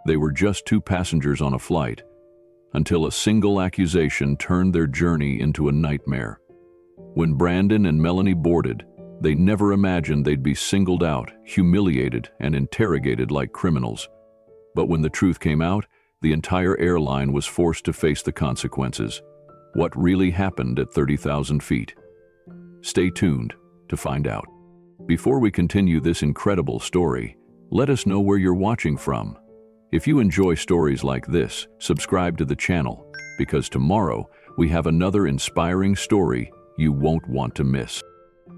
They were just two passengers on a flight, until a single accusation turned their journey into a nightmare. When Brandon and Melanie boarded, they never imagined they'd be singled out, humiliated, and interrogated like criminals. But when the truth came out, the entire airline was forced to face the consequences. What really happened at 30,000 feet? Stay tuned to find out. Before we continue this incredible story, let us know where you're watching from. If you enjoy stories like this, subscribe to the channel, because tomorrow we have another inspiring story you won't want to miss.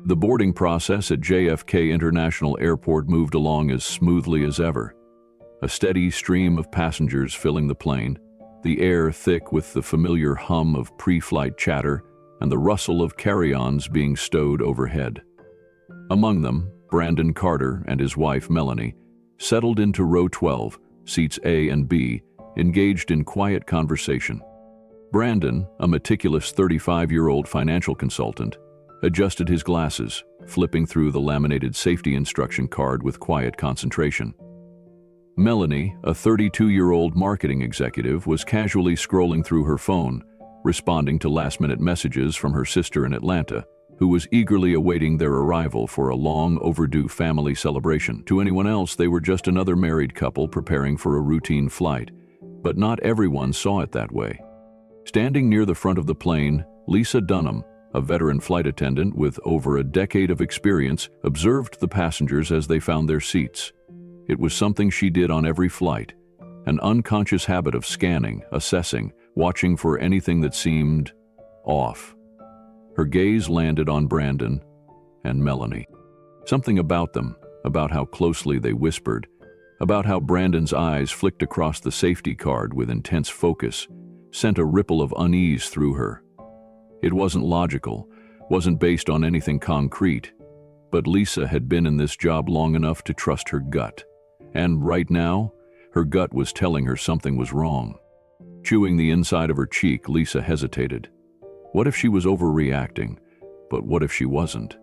The boarding process at JFK International Airport moved along as smoothly as ever. A steady stream of passengers filling the plane, the air thick with the familiar hum of pre-flight chatter and the rustle of carry-ons being stowed overhead. Among them, Brandon Carter and his wife Melanie settled into row 12, seats A and B, engaged in quiet conversation. Brandon, a meticulous 35-year-old financial consultant, adjusted his glasses, flipping through the laminated safety instruction card with quiet concentration. Melanie, a 32-year-old marketing executive, was casually scrolling through her phone, responding to last-minute messages from her sister in Atlanta, who was eagerly awaiting their arrival for a long-overdue family celebration. To anyone else, they were just another married couple preparing for a routine flight, but not everyone saw it that way. Standing near the front of the plane, Lisa Dunham, a veteran flight attendant with over a decade of experience, observed the passengers as they found their seats. It was something she did on every flight, an unconscious habit of scanning, assessing, watching for anything that seemed off. Her gaze landed on Brandon and Melanie. Something about them, about how closely they whispered, about how Brandon's eyes flicked across the safety card with intense focus, sent a ripple of unease through her. It wasn't logical, wasn't based on anything concrete, but Lisa had been in this job long enough to trust her gut. And right now, her gut was telling her something was wrong. Chewing the inside of her cheek, Lisa hesitated. What if she was overreacting? But what if she wasn't?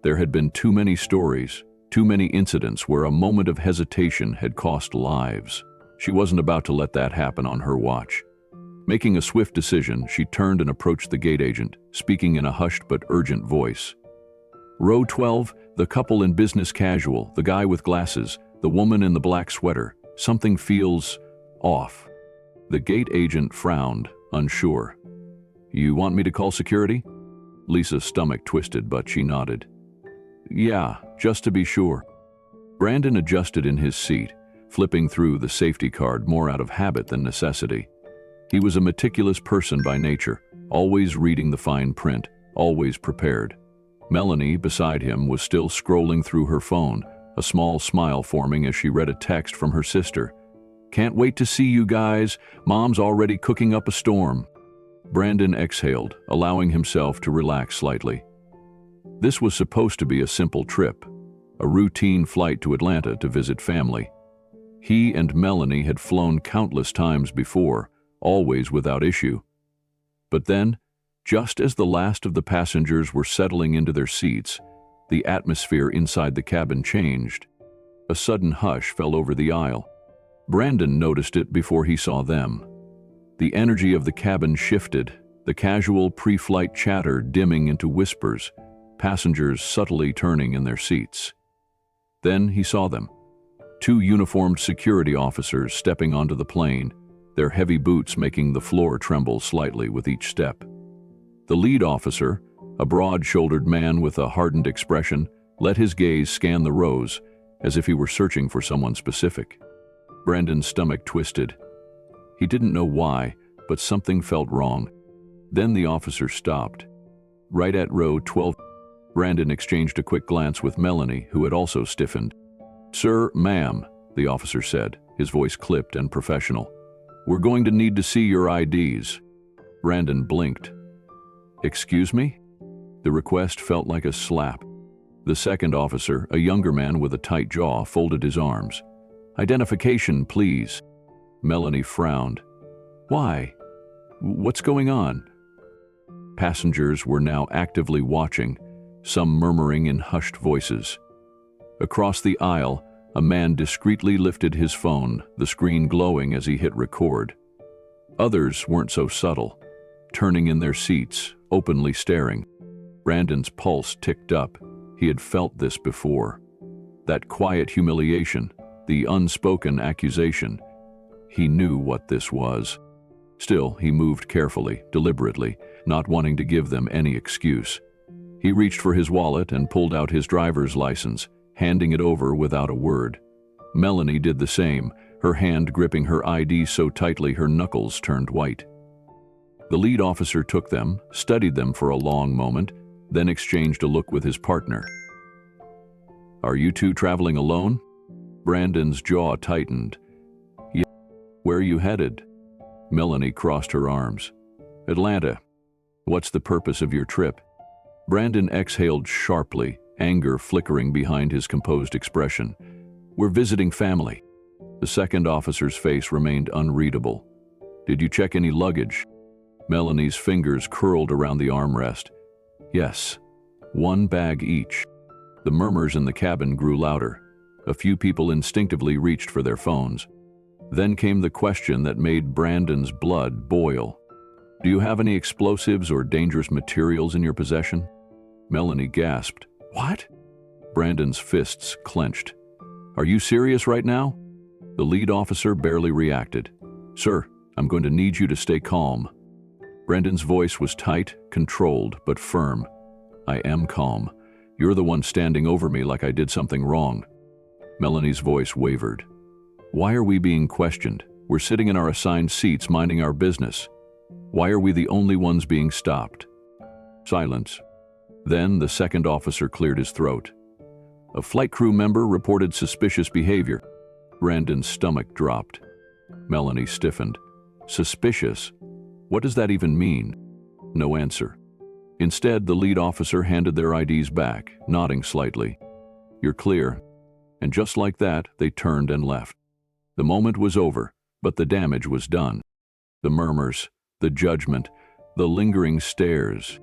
There had been too many stories, too many incidents where a moment of hesitation had cost lives. She wasn't about to let that happen on her watch. Making a swift decision, she turned and approached the gate agent, speaking in a hushed but urgent voice. Row 12, the couple in business casual, the guy with glasses, the woman in the black sweater. Something feels off. The gate agent frowned, unsure. You want me to call security? Lisa's stomach twisted, but she nodded. Yeah, just to be sure. Brandon adjusted in his seat, flipping through the safety card more out of habit than necessity. He was a meticulous person by nature, always reading the fine print, always prepared. Melanie, beside him, was still scrolling through her phone, a small smile forming as she read a text from her sister. Can't wait to see you guys. Mom's already cooking up a storm. Brandon exhaled, allowing himself to relax slightly. This was supposed to be a simple trip, a routine flight to Atlanta to visit family. He and Melanie had flown countless times before, always without issue. But then, just as the last of the passengers were settling into their seats, the atmosphere inside the cabin changed. A sudden hush fell over the aisle. Brandon noticed it before he saw them. The energy of the cabin shifted, the casual pre-flight chatter dimming into whispers, passengers subtly turning in their seats. Then he saw them. Two uniformed security officers stepping onto the plane, their heavy boots making the floor tremble slightly with each step. The lead officer, a broad-shouldered man with a hardened expression, let his gaze scan the rows, as if he were searching for someone specific. Brandon's stomach twisted. He didn't know why, but something felt wrong. Then the officer stopped. Right at row 12, Brandon exchanged a quick glance with Melanie, who had also stiffened. Sir, ma'am, the officer said, his voice clipped and professional. We're going to need to see your IDs. Brandon blinked. Excuse me? The request felt like a slap. The second officer, a younger man with a tight jaw, folded his arms. Identification, please. Melanie frowned. Why? What's going on? Passengers were now actively watching, some murmuring in hushed voices. Across the aisle, A man discreetly lifted his phone, the screen glowing as he hit record. Others weren't so subtle, turning in their seats, openly staring. Brandon's pulse ticked up. He had felt this before. That quiet humiliation, the unspoken accusation. He knew what this was. Still, he moved carefully, deliberately, not wanting to give them any excuse. He reached for his wallet and pulled out his driver's license, handing it over without a word. Melanie did the same, her hand gripping her ID so tightly her knuckles turned white. The lead officer took them, studied them for a long moment, then exchanged a look with his partner. "Are you two traveling alone?" Brandon's jaw tightened. "Yeah." "Where are you headed?" Melanie crossed her arms. "Atlanta." "What's the purpose of your trip?" Brandon exhaled sharply, anger flickering behind his composed expression. "We're visiting family." The second officer's face remained unreadable. "Did you check any luggage?" Melanie's fingers curled around the armrest. "Yes, one bag each." The murmurs in the cabin grew louder. A few people instinctively reached for their phones. Then came the question that made Brandon's blood boil. "Do you have any explosives or dangerous materials in your possession?" Melanie gasped. "What?" Brandon's fists clenched. "Are you serious right now?" The lead officer barely reacted. "Sir, I'm going to need you to stay calm." Brandon's voice was tight, controlled, but firm. "I am calm. You're the one standing over me like I did something wrong." Melanie's voice wavered. "Why are we being questioned? We're sitting in our assigned seats minding our business. Why are we the only ones being stopped?" Silence. Then the second officer cleared his throat. "A flight crew member reported suspicious behavior." Brandon's stomach dropped. Melanie stiffened. "Suspicious? What does that even mean?" No answer. Instead, the lead officer handed their IDs back, nodding slightly. "You're clear." And just like that, they turned and left. The moment was over, but the damage was done. The murmurs, the judgment, the lingering stares.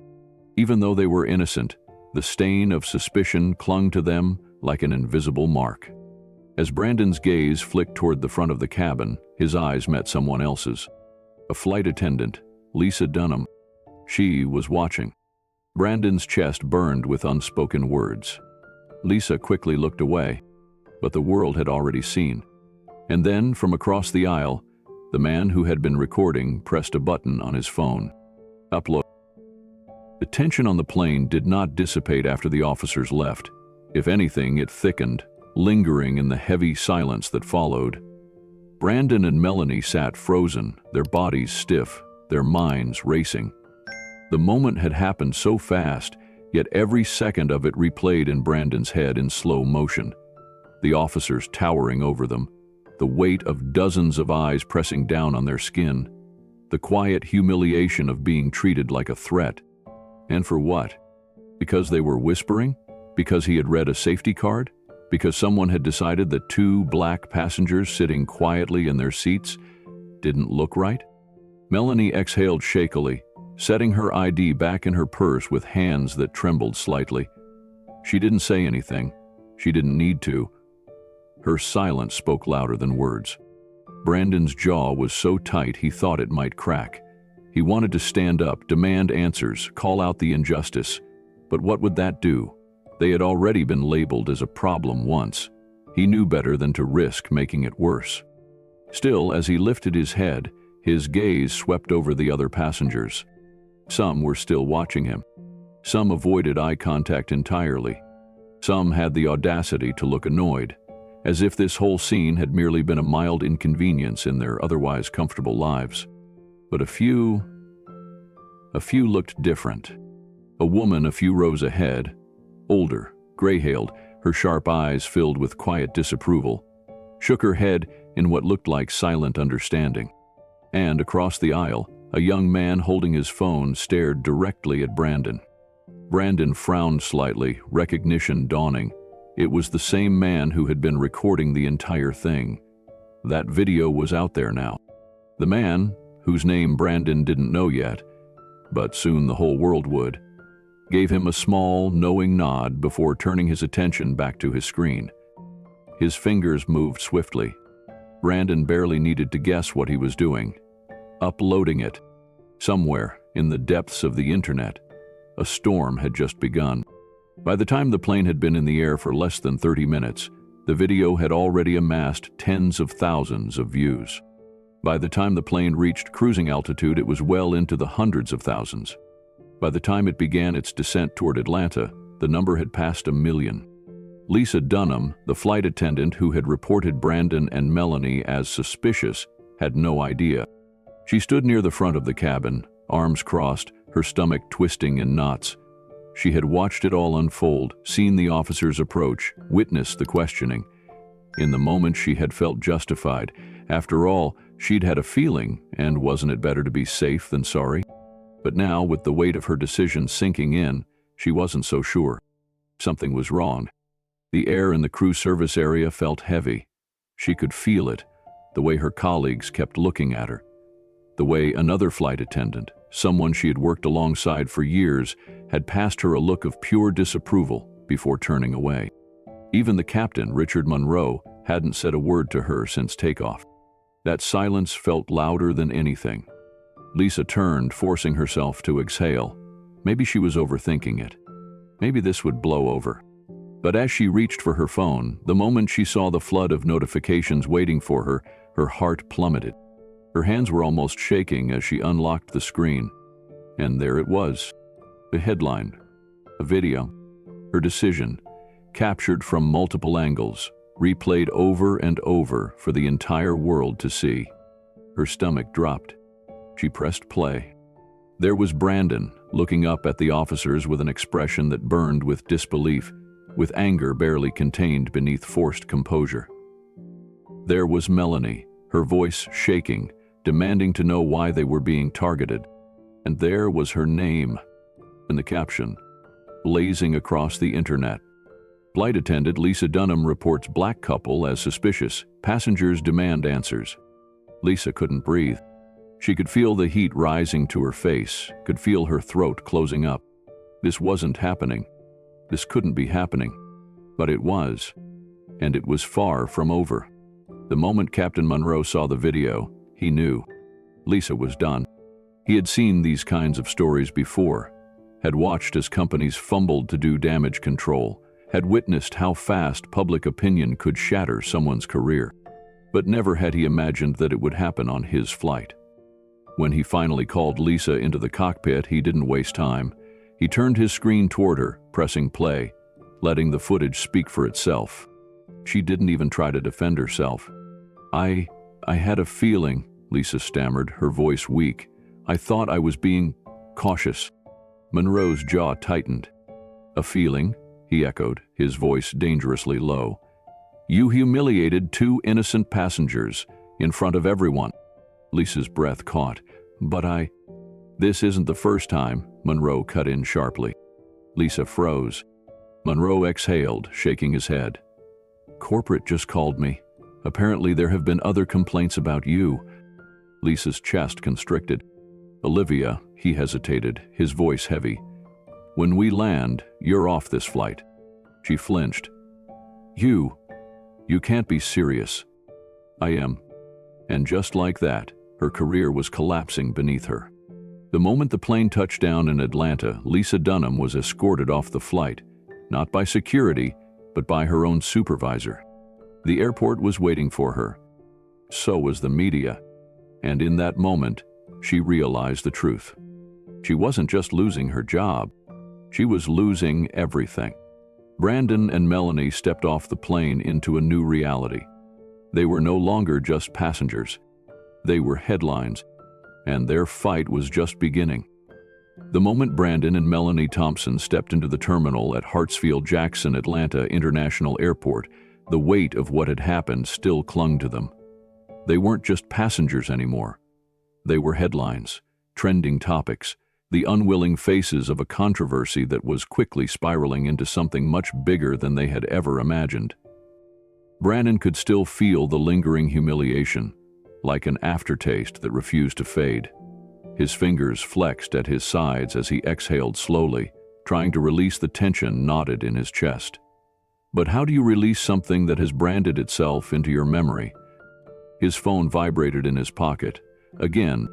Even though they were innocent, the stain of suspicion clung to them like an invisible mark. As Brandon's gaze flicked toward the front of the cabin, his eyes met someone else's. A flight attendant, Lisa Dunham. She was watching. Brandon's chest burned with unspoken words. Lisa quickly looked away, but the world had already seen. And then, from across the aisle, the man who had been recording pressed a button on his phone. Upload. The tension on the plane did not dissipate after the officers left. If anything, it thickened, lingering in the heavy silence that followed. Brandon and Melanie sat frozen, their bodies stiff, their minds racing. The moment had happened so fast, yet every second of it replayed in Brandon's head in slow motion. The officers towering over them, the weight of dozens of eyes pressing down on their skin, the quiet humiliation of being treated like a threat. And for what? Because they were whispering? Because he had read a safety card? Because someone had decided that two black passengers sitting quietly in their seats didn't look right? Melanie exhaled shakily, setting her ID back in her purse with hands that trembled slightly. She didn't say anything. She didn't need to. Her silence spoke louder than words. Brandon's jaw was so tight he thought it might crack. He wanted to stand up, demand answers, call out the injustice. But what would that do? They had already been labeled as a problem once. He knew better than to risk making it worse. Still, as he lifted his head, his gaze swept over the other passengers. Some were still watching him. Some avoided eye contact entirely. Some had the audacity to look annoyed, as if this whole scene had merely been a mild inconvenience in their otherwise comfortable lives. But a few looked different. A woman a few rows ahead, older, gray-hailed, her sharp eyes filled with quiet disapproval, shook her head in what looked like silent understanding. And across the aisle, a young man holding his phone stared directly at Brandon. Brandon frowned slightly, recognition dawning. It was the same man who had been recording the entire thing. That video was out there now. The man, whose name Brandon didn't know yet, but soon the whole world would, gave him a small, knowing nod before turning his attention back to his screen. His fingers moved swiftly. Brandon barely needed to guess what he was doing. Uploading it. Somewhere, in the depths of the internet, a storm had just begun. By the time the plane had been in the air for less than 30 minutes, the video had already amassed tens of thousands of views. By the time the plane reached cruising altitude, it was well into the hundreds of thousands. By the time it began its descent toward Atlanta, the number had passed 1 million. Lisa Dunham, the flight attendant who had reported Brandon and Melanie as suspicious, had no idea. She stood near the front of the cabin, arms crossed, her stomach twisting in knots. She had watched it all unfold, seen the officers approach, witnessed the questioning. In the moment, she had felt justified. After all, she'd had a feeling, and wasn't it better to be safe than sorry? But now, with the weight of her decision sinking in, she wasn't so sure. Something was wrong. The air in the crew service area felt heavy. She could feel it, the way her colleagues kept looking at her. The way another flight attendant, someone she had worked alongside for years, had passed her a look of pure disapproval before turning away. Even the captain, Richard Monroe, hadn't said a word to her since takeoff. That silence felt louder than anything. Lisa turned, forcing herself to exhale. Maybe she was overthinking it. Maybe this would blow over. But as she reached for her phone, the moment she saw the flood of notifications waiting for her, her heart plummeted. Her hands were almost shaking as she unlocked the screen. And there it was. The headline. A video. Her decision, captured from multiple angles, replayed over and over for the entire world to see. Her stomach dropped. She pressed play. There was Brandon, looking up at the officers with an expression that burned with disbelief, with anger barely contained beneath forced composure. There was Melanie, her voice shaking, demanding to know why they were being targeted. And there was her name, in the caption, blazing across the internet. Flight attendant Lisa Dunham reports black couple as suspicious. Passengers demand answers. Lisa couldn't breathe. She could feel the heat rising to her face, could feel her throat closing up. This wasn't happening. This couldn't be happening. But it was. And it was far from over. The moment Captain Monroe saw the video, he knew. Lisa was done. He had seen these kinds of stories before, had watched as companies fumbled to do damage control, had witnessed how fast public opinion could shatter someone's career. But never had he imagined that it would happen on his flight. When he finally called Lisa into the cockpit, he didn't waste time. He turned his screen toward her, pressing play, letting the footage speak for itself. She didn't even try to defend herself. I had a feeling, Lisa stammered, her voice weak. I thought I was being cautious. Monroe's jaw tightened. A feeling? He echoed, his voice dangerously low. You humiliated 2 innocent passengers in front of everyone. Lisa's breath caught. But This isn't the first time, Monroe cut in sharply. Lisa froze. Monroe exhaled, shaking his head. Corporate just called me. Apparently there have been other complaints about you. Lisa's chest constricted. Olivia, he hesitated, his voice heavy. When we land, you're off this flight. She flinched. You can't be serious. I am. And just like that, her career was collapsing beneath her. The moment the plane touched down in Atlanta, Lisa Dunham was escorted off the flight, not by security, but by her own supervisor. The airport was waiting for her. So was the media. And in that moment, she realized the truth. She wasn't just losing her job. She was losing everything. Brandon and Melanie stepped off the plane into a new reality. They were no longer just passengers. They were headlines, and their fight was just beginning. The moment Brandon and Melanie Thompson stepped into the terminal at Hartsfield-Jackson Atlanta International Airport, the weight of what had happened still clung to them. They weren't just passengers anymore. They were headlines, trending topics, the unwilling faces of a controversy that was quickly spiraling into something much bigger than they had ever imagined. Brandon could still feel the lingering humiliation, like an aftertaste that refused to fade. His fingers flexed at his sides as he exhaled slowly, trying to release the tension knotted in his chest. But how do you release something that has branded itself into your memory? His phone vibrated in his pocket. Again,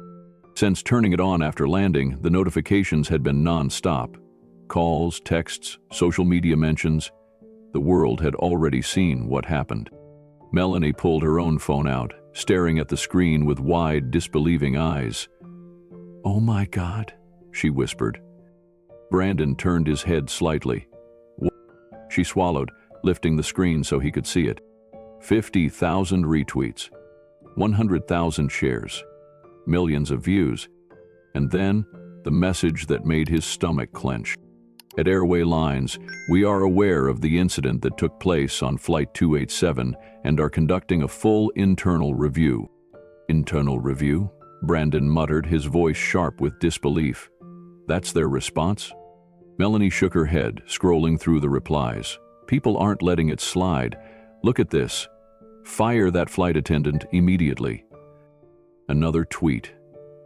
since turning it on after landing, the notifications had been non-stop. Calls, texts, social media mentions. The world had already seen what happened. Melanie pulled her own phone out, staring at the screen with wide, disbelieving eyes. "Oh my God," she whispered. Brandon turned his head slightly. She swallowed, lifting the screen so he could see it. 50,000 retweets, 100,000 shares, millions of views, and then the message that made his stomach clench. At Airway Lines, we are aware of the incident that took place on Flight 287 and are conducting a full internal review. Internal review? Brandon muttered, his voice sharp with disbelief. That's their response? Melanie shook her head, scrolling through the replies. People aren't letting it slide. Look at this. Fire that flight attendant immediately. Another tweet.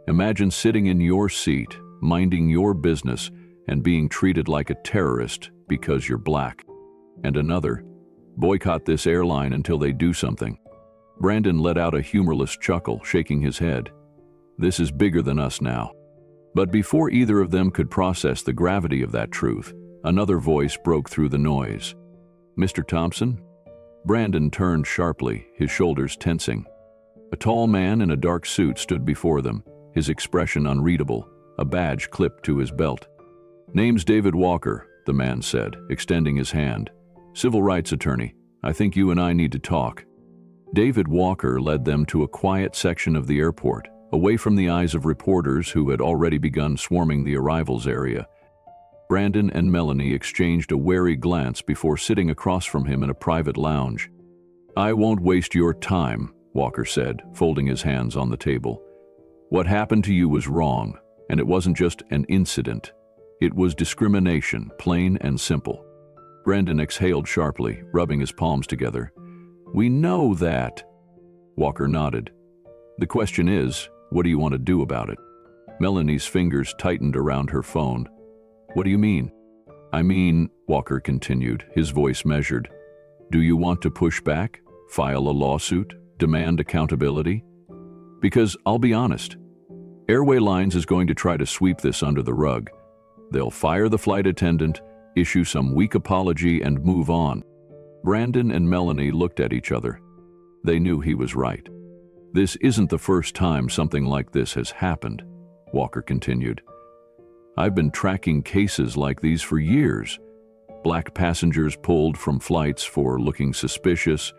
Imagine sitting in your seat, minding your business, and being treated like a terrorist because you're black. And another. Boycott this airline until they do something. Brandon let out a humorless chuckle, shaking his head. This is bigger than us now. But before either of them could process the gravity of that truth, another voice broke through the noise. "Mr. Thompson?" Brandon turned sharply, his shoulders tensing. A tall man in a dark suit stood before them, his expression unreadable, a badge clipped to his belt. "Name's David Walker," the man said, extending his hand. "Civil rights attorney. I think you and I need to talk." David Walker led them to a quiet section of the airport, away from the eyes of reporters who had already begun swarming the arrivals area. Brandon and Melanie exchanged a wary glance before sitting across from him in a private lounge. "I won't waste your time," Walker said, folding his hands on the table. "What happened to you was wrong, and it wasn't just an incident. It was discrimination, plain and simple." Brandon exhaled sharply, rubbing his palms together. "We know that." Walker nodded. "The question is, what do you want to do about it?" Melanie's fingers tightened around her phone. "What do you mean?" "I mean," Walker continued, his voice measured, "do you want to push back, file a lawsuit, demand accountability? Because I'll be honest, Airway Lines is going to try to sweep this under the rug. They'll fire the flight attendant, issue some weak apology, and move on." Brandon and Melanie looked at each other. They knew he was right. "This isn't the first time something like this has happened," Walker continued. "I've been tracking cases like these for years. Black passengers pulled from flights for looking suspicious,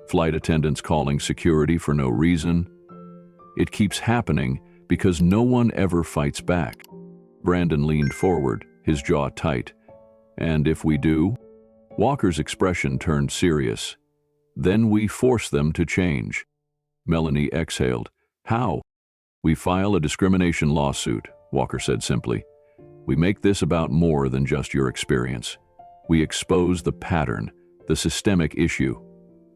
flight attendants calling security for no reason. It keeps happening because no one ever fights back." Brandon leaned forward, his jaw tight. "And if we do?" Walker's expression turned serious. "Then we force them to change." Melanie exhaled. "How?" "We file a discrimination lawsuit," Walker said simply. "We make this about more than just your experience. We expose the pattern, the systemic issue.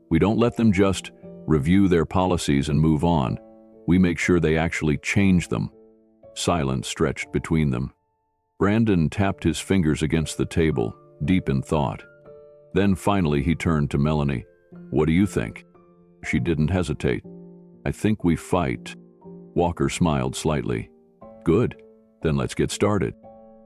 We don't let them just review their policies and move on. We make sure they actually change them." Silence stretched between them. Brandon tapped his fingers against the table, deep in thought. Then finally he turned to Melanie. "What do you think?" She didn't hesitate. "I think we fight." Walker smiled slightly. "Good, then let's get started."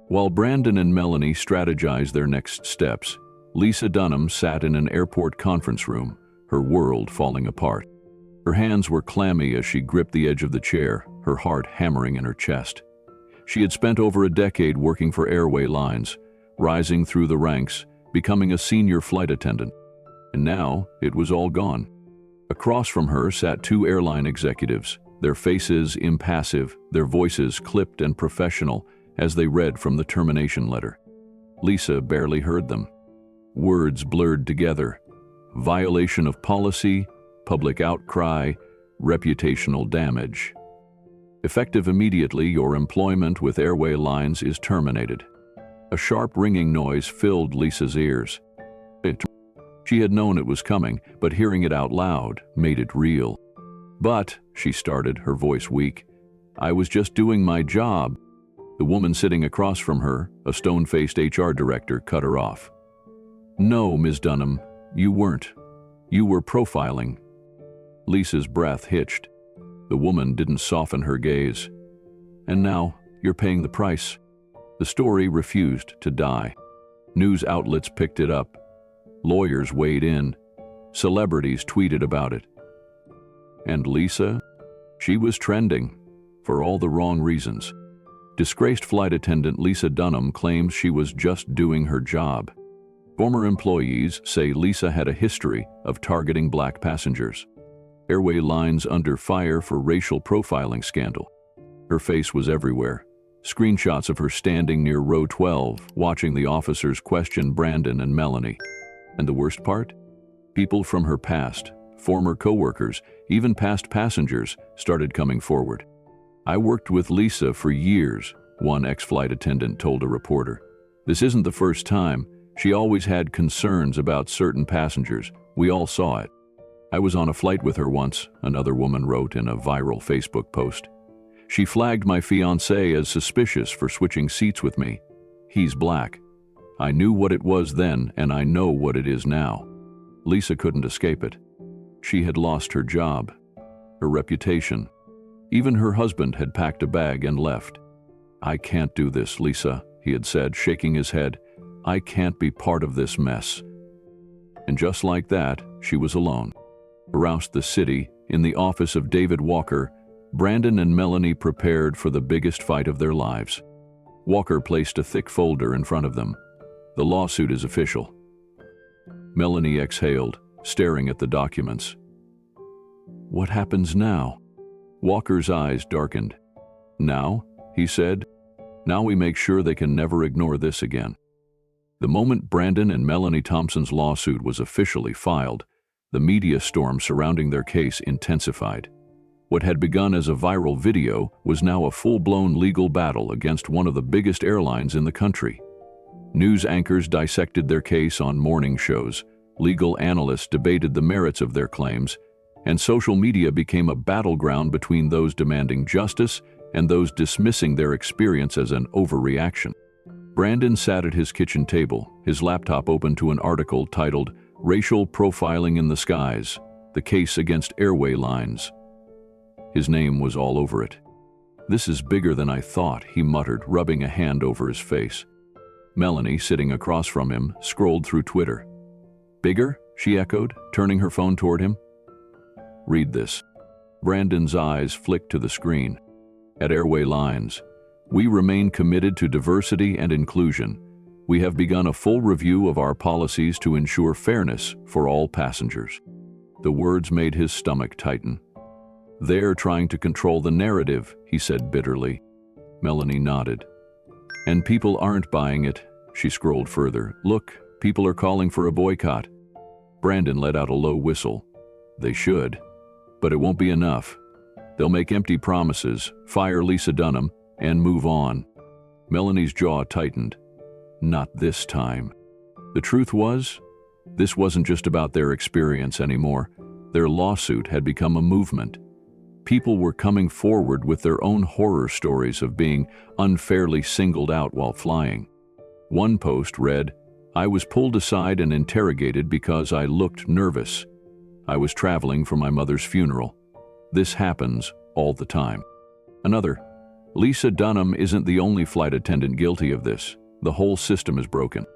While Brandon and Melanie strategized their next steps, Lisa Dunham sat in an airport conference room, her world falling apart. Her hands were clammy as she gripped the edge of the chair, her heart hammering in her chest. She had spent over a decade working for Airway Lines, rising through the ranks, becoming a senior flight attendant. And now it was all gone. Across from her sat two airline executives, their faces impassive, their voices clipped and professional as they read from the termination letter. Lisa barely heard them. Words blurred together. Violation of policy, public outcry, reputational damage. Effective immediately, your employment with Airway Lines is terminated. A sharp ringing noise filled Lisa's ears. She had known it was coming, but hearing it out loud made it real. "But," she started, her voice weak, "I was just doing my job." The woman sitting across from her, a stone-faced HR director, cut her off. "No, Ms. Dunham, you weren't. You were profiling." Lisa's breath hitched. The woman didn't soften her gaze. "And now, you're paying the price." The story refused to die. News outlets picked it up. Lawyers weighed in. Celebrities tweeted about it. And Lisa? She was trending, for all the wrong reasons. Disgraced flight attendant Lisa Dunham claims she was just doing her job. Former employees say Lisa had a history of targeting black passengers. Airway lines under fire for racial profiling scandal. Her face was everywhere. Screenshots of her standing near row 12, watching the officers question Brandon and Melanie. And the worst part? People from her past, former coworkers, even past passengers, started coming forward. "I worked with Lisa for years," one ex-flight attendant told a reporter. "This isn't the first time. She always had concerns about certain passengers. We all saw it. I was on a flight with her once," another woman wrote in a viral Facebook post. "She flagged my fiancé as suspicious for switching seats with me. He's black. I knew what it was then, and I know what it is now." Lisa couldn't escape it. She had lost her job, her reputation. Even her husband had packed a bag and left. "I can't do this, Lisa," he had said, shaking his head. "I can't be part of this mess." And just like that, she was alone. Around the city, in the office of David Walker, Brandon and Melanie prepared for the biggest fight of their lives. Walker placed a thick folder in front of them. "The lawsuit is official." Melanie exhaled, staring at the documents. "What happens now?" Walker's eyes darkened. "Now," he said, "now we make sure they can never ignore this again." The moment Brandon and Melanie Thompson's lawsuit was officially filed, the media storm surrounding their case intensified. What had begun as a viral video was now a full-blown legal battle against one of the biggest airlines in the country. News anchors dissected their case on morning shows, legal analysts debated the merits of their claims, and social media became a battleground between those demanding justice and those dismissing their experience as an overreaction. Brandon sat at his kitchen table, his laptop open to an article titled "Racial Profiling in the Skies: The Case Against Airway Lines." His name was all over it. "This is bigger than I thought," he muttered, rubbing a hand over his face. Melanie, sitting across from him, scrolled through Twitter. "Bigger?" she echoed, turning her phone toward him. "Read this." Brandon's eyes flicked to the screen. "At Airway Lines, we remain committed to diversity and inclusion. We have begun a full review of our policies to ensure fairness for all passengers." The words made his stomach tighten. "They're trying to control the narrative," he said bitterly. Melanie nodded. "And people aren't buying it." She scrolled further. "Look, people are calling for a boycott." Brandon let out a low whistle. "They should. But it won't be enough. They'll make empty promises, fire Lisa Dunham, and move on." Melanie's jaw tightened. Not this time. The truth was, this wasn't just about their experience anymore. Their lawsuit had become a movement. People were coming forward with their own horror stories of being unfairly singled out while flying. One post read, "I was pulled aside and interrogated because I looked nervous. I was traveling for my mother's funeral. This happens all the time." Another, "Lisa Dunham isn't the only flight attendant guilty of this. The whole system is broken."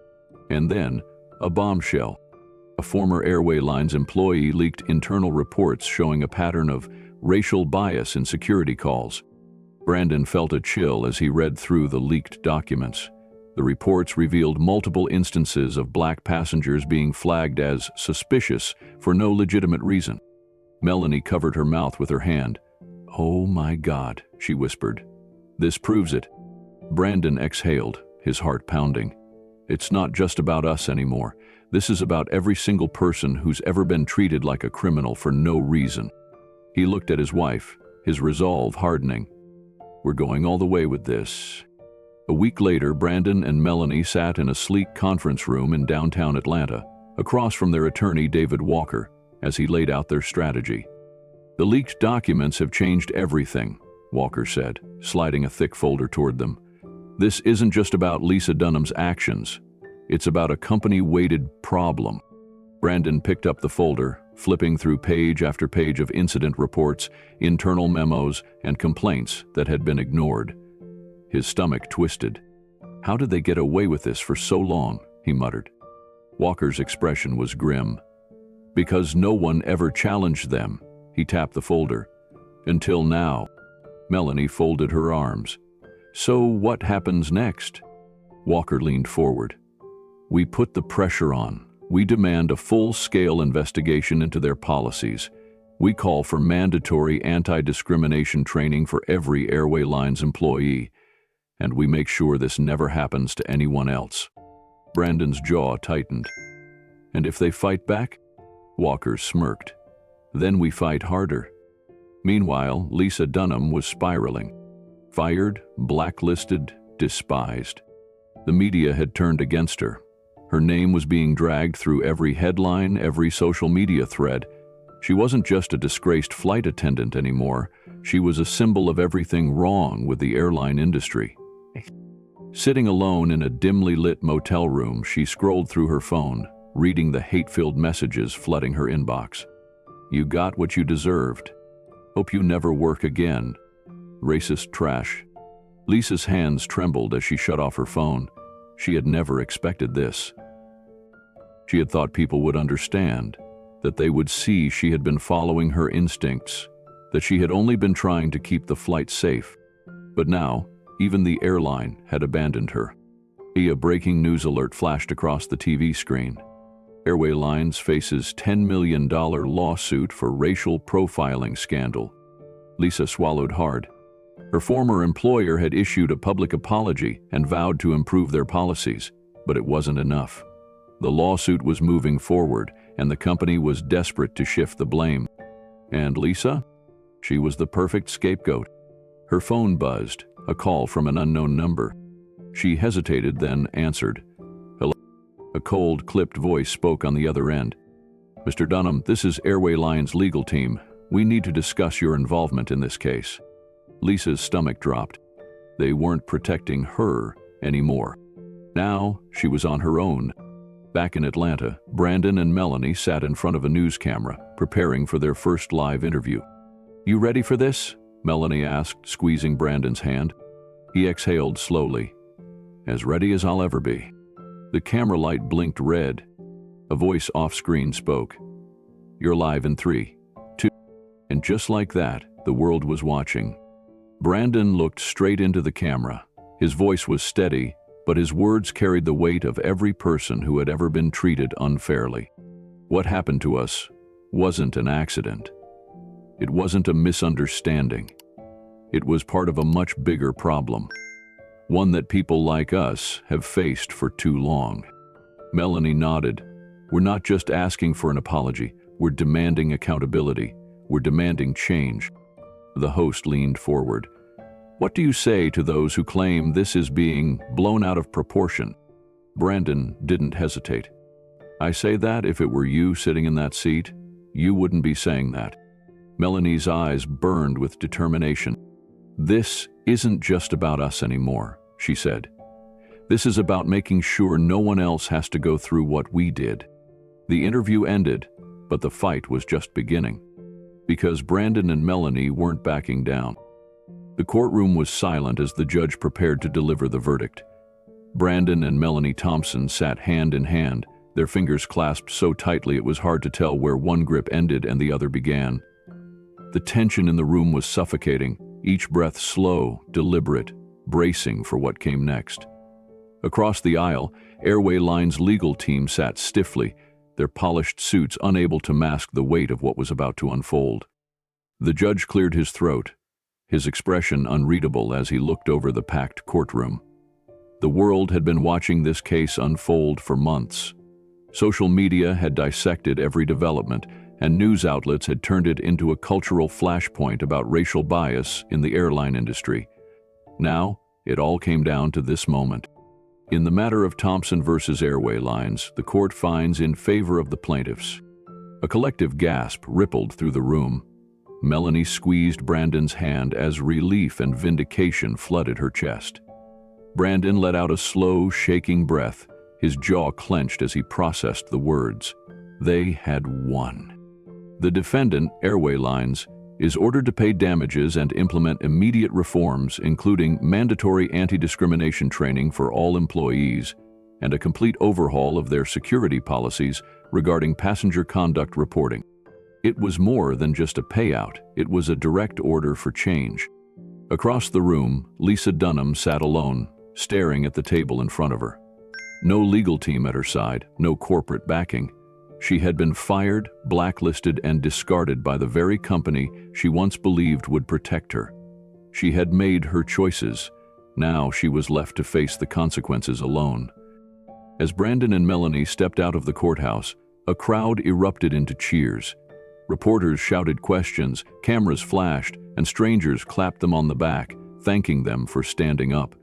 And then, a bombshell. A former Airway Lines employee leaked internal reports showing a pattern of racial bias in security calls. Brandon felt a chill as he read through the leaked documents. The reports revealed multiple instances of black passengers being flagged as suspicious for no legitimate reason. Melanie covered her mouth with her hand. "Oh my God," she whispered. "This proves it." Brandon exhaled, his heart pounding. "It's not just about us anymore. This is about every single person who's ever been treated like a criminal for no reason." He looked at his wife, his resolve hardening. "We're going all the way with this." A week later, Brandon and Melanie sat in a sleek conference room in downtown Atlanta, across from their attorney David Walker, as he laid out their strategy. "The leaked documents have changed everything," Walker said, sliding a thick folder toward them. "This isn't just about Lisa Dunham's actions. It's about a company-weighted problem. Brandon picked up the folder, flipping through page after page of incident reports, internal memos, and complaints that had been ignored. His stomach twisted. How did they get away with this for so long? He muttered. Walker's expression was grim. Because no one ever challenged them. He tapped the folder. Until now. Melanie folded her arms. So what happens next? Walker leaned forward. We put the pressure on. We demand a full-scale investigation into their policies. We call for mandatory anti-discrimination training for every Airway Lines employee. And we make sure this never happens to anyone else. Brandon's jaw tightened. And if they fight back? Walker smirked. Then we fight harder. Meanwhile, Lisa Dunham was spiraling. Fired, blacklisted, despised. The media had turned against her. Her name was being dragged through every headline, every social media thread. She wasn't just a disgraced flight attendant anymore. She was a symbol of everything wrong with the airline industry. Sitting alone in a dimly lit motel room, she scrolled through her phone, reading the hate-filled messages flooding her inbox. You got what you deserved. Hope you never work again. Racist trash. Lisa's hands trembled as she shut off her phone. She had never expected this. She had thought people would understand, that they would see she had been following her instincts, that she had only been trying to keep the flight safe. But now, even the airline had abandoned her. A breaking news alert flashed across the TV screen. Airway Lines faces $10 million lawsuit for racial profiling scandal. Lisa swallowed hard. Her former employer had issued a public apology and vowed to improve their policies, but it wasn't enough. The lawsuit was moving forward, and the company was desperate to shift the blame. And Lisa? She was the perfect scapegoat. Her phone buzzed, a call from an unknown number. She hesitated, then answered. Hello? A cold, clipped voice spoke on the other end. Mr. Dunham, this is Airway Lines' legal team. We need to discuss your involvement in this case. Lisa's stomach dropped. They weren't protecting her anymore. Now, she was on her own. Back in Atlanta, Brandon and Melanie sat in front of a news camera, preparing for their first live interview. You ready for this? Melanie asked, squeezing Brandon's hand. He exhaled slowly. As ready as I'll ever be. The camera light blinked red. A voice off-screen spoke. You're live in 3, 2, and just like that, the world was watching. Brandon looked straight into the camera. His voice was steady, but his words carried the weight of every person who had ever been treated unfairly. What happened to us wasn't an accident. It wasn't a misunderstanding. It was part of a much bigger problem. One that people like us have faced for too long. Melanie nodded. We're not just asking for an apology. We're demanding accountability. We're demanding change. The host leaned forward. What do you say to those who claim this is being blown out of proportion? Brandon didn't hesitate. I say that if it were you sitting in that seat, you wouldn't be saying that. Melanie's eyes burned with determination. This isn't just about us anymore, she said. This is about making sure no one else has to go through what we did. The interview ended, but the fight was just beginning. Because Brandon and Melanie weren't backing down. The courtroom was silent as the judge prepared to deliver the verdict. Brandon and Melanie Thompson sat hand in hand, their fingers clasped so tightly it was hard to tell where one grip ended and the other began. The tension in the room was suffocating, each breath slow, deliberate, bracing for what came next. Across the aisle, Airway Lines' legal team sat stiffly, their polished suits unable to mask the weight of what was about to unfold. The judge cleared his throat, his expression unreadable as he looked over the packed courtroom. The world had been watching this case unfold for months. Social media had dissected every development, and news outlets had turned it into a cultural flashpoint about racial bias in the airline industry. Now, it all came down to this moment. In the matter of Thompson versus Airway Lines, the court finds in favor of the plaintiffs. A collective gasp rippled through the room. Melanie squeezed Brandon's hand as relief and vindication flooded her chest. Brandon let out a slow, shaking breath, His jaw clenched as he processed the words. They had won. The defendant, Airway Lines, is ordered to pay damages and implement immediate reforms, including mandatory anti-discrimination training for all employees and a complete overhaul of their security policies regarding passenger conduct reporting. It was more than just a payout, it was a direct order for change. Across the room, Lisa Dunham sat alone, staring at the table in front of her. No legal team at her side, no corporate backing. She had been fired, blacklisted, and discarded by the very company she once believed would protect her. She had made her choices. Now she was left to face the consequences alone. As Brandon and Melanie stepped out of the courthouse, a crowd erupted into cheers. Reporters shouted questions, cameras flashed, and strangers clapped them on the back, thanking them for standing up,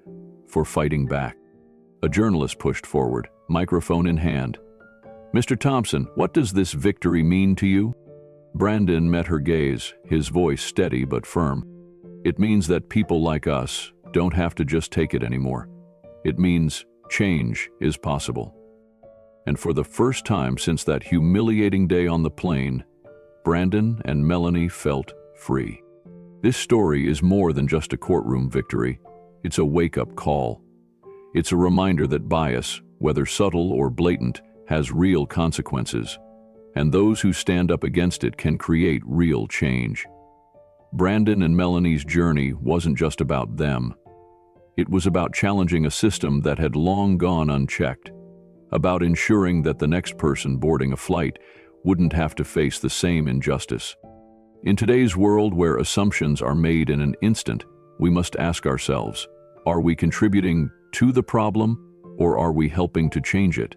for fighting back. A journalist pushed forward, microphone in hand. "Mr. Thompson, what does this victory mean to you?" Brandon met her gaze, his voice steady but firm. "It means that people like us don't have to just take it anymore. It means change is possible." And for the first time since that humiliating day on the plane, Brandon and Melanie felt free. This story is more than just a courtroom victory. It's a wake-up call. It's a reminder that bias, whether subtle or blatant, has real consequences, and those who stand up against it can create real change. Brandon and Melanie's journey wasn't just about them. It was about challenging a system that had long gone unchecked, about ensuring that the next person boarding a flight wouldn't have to face the same injustice. In today's world where assumptions are made in an instant, we must ask ourselves, are we contributing to the problem, or are we helping to change it?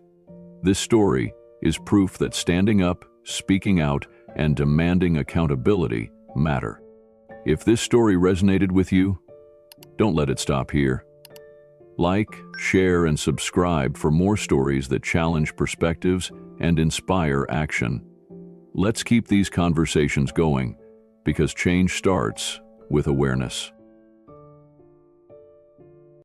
This story is proof that standing up, speaking out, and demanding accountability matter. If this story resonated with you, don't let it stop here. Like, share, and subscribe for more stories that challenge perspectives and inspire action. Let's keep these conversations going, because change starts with awareness.